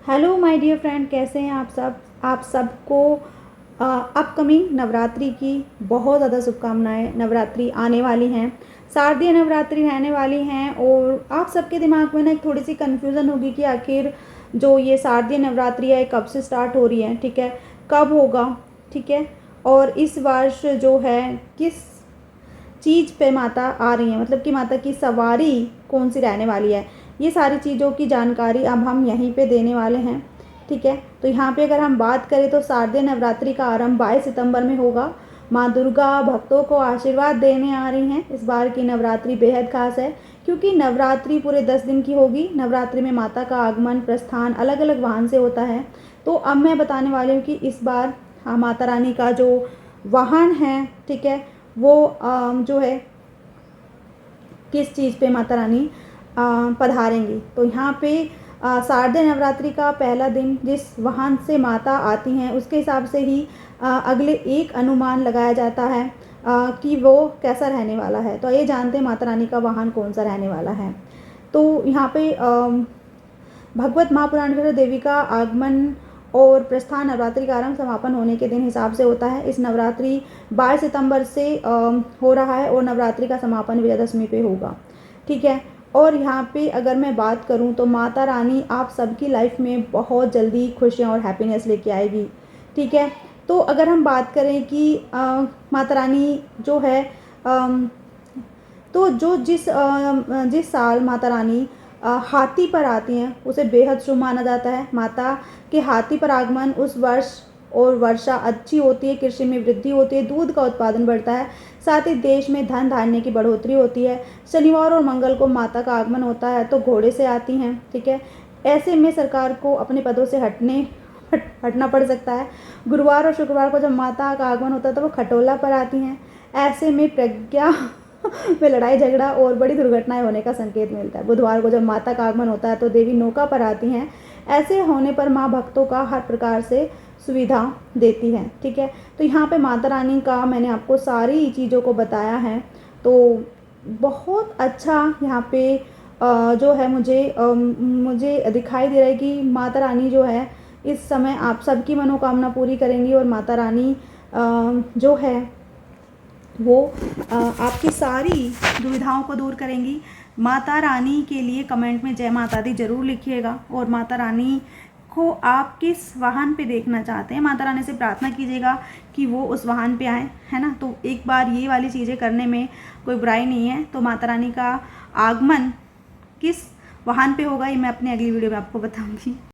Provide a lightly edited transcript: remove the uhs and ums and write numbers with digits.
Hello my dear friend, कैसे हैं आप सब। आप सबको अपकमिंग नवरात्रि की बहुत ज़्यादा शुभकामनाएं। नवरात्रि आने वाली हैं, शारदीय नवरात्रि रहने वाली हैं और आप सबके दिमाग में ना एक थोड़ी सी कन्फ्यूज़न होगी कि आखिर जो ये शारदीय नवरात्रि है कब से स्टार्ट हो रही है, ठीक है, कब होगा, ठीक है, और इस वर्ष जो है किस चीज़ पे माता आ रही है, मतलब कि माता की सवारी कौन सी रहने वाली है। ये सारी चीज़ों की जानकारी अब हम यहीं पे देने वाले हैं, ठीक है। तो यहाँ पे अगर हम बात करें तो शारदीय नवरात्रि का आरंभ 22 सितंबर में होगा। माँ दुर्गा भक्तों को आशीर्वाद देने आ रही हैं। इस बार की नवरात्रि बेहद खास है क्योंकि नवरात्रि पूरे 10 दिन की होगी। नवरात्रि में माता का आगमन प्रस्थान अलग अलग वाहन से होता है। तो अब मैं बताने वाली हूँ कि इस बार माता रानी का जो वाहन है, ठीक है, वो जो है किस चीज़ पे माता रानी पधारेंगी। तो यहाँ पे शारदीय नवरात्रि का पहला दिन जिस वाहन से माता आती हैं उसके हिसाब से ही अगले एक अनुमान लगाया जाता है कि वो कैसा रहने वाला है। तो ये जानते हैं माता रानी का वाहन कौन सा रहने वाला है। तो यहाँ पे भगवत महापुराण के देवी का आगमन और प्रस्थान नवरात्रि का आरंभ समापन होने के दिन हिसाब से होता है। इस नवरात्रि 22 सितंबर से हो रहा है और नवरात्रि का समापन विजयदशमी पे होगा, ठीक है। और यहाँ पे अगर मैं बात करूँ तो माता रानी आप सबकी लाइफ में बहुत जल्दी खुशियाँ और हैप्पीनेस लेके आएगी, ठीक है। तो अगर हम बात करें कि माता रानी जो है तो जो जिस साल माता रानी हाथी पर आती हैं उसे बेहद शुभ माना जाता है। माता के हाथी पर आगमन उस वर्ष और वर्षा अच्छी होती है, कृषि में वृद्धि होती है, दूध का उत्पादन बढ़ता है, साथ ही देश में धन धान्य की बढ़ोतरी होती है। शनिवार और मंगल को माता का आगमन होता है तो घोड़े से आती हैं, ठीक है। ऐसे में सरकार को अपने पदों से हटना पड़ सकता है। गुरुवार और शुक्रवार को जब माता का आगमन होता है तो वो खटोला पर आती हैं। ऐसे में प्रज्ञा में लड़ाई झगड़ा और बड़ी दुर्घटनाएं होने का संकेत मिलता है। बुधवार को जब माता का आगमन होता है तो देवी नौका पर आती हैं। ऐसे होने पर माँ भक्तों का हर प्रकार से सुविधा देती है, ठीक है। तो यहाँ पे माता रानी का मैंने आपको सारी चीज़ों को बताया है। तो बहुत अच्छा यहाँ पे जो है मुझे दिखाई दे रहा है कि माता रानी जो है इस समय आप सबकी मनोकामना पूरी करेंगी और माता रानी जो है वो आपकी सारी दुविधाओं को दूर करेंगी। माता रानी के लिए कमेंट में जय माता दी जरूर लिखिएगा और माता रानी को आप किस वाहन पे देखना चाहते हैं, माता रानी से प्रार्थना कीजिएगा कि वो उस वाहन पे आए, है ना। तो एक बार ये वाली चीज़ें करने में कोई बुराई नहीं है। तो माता रानी का आगमन किस वाहन पे होगा ये मैं अपनी अगली वीडियो में आपको बताऊंगी।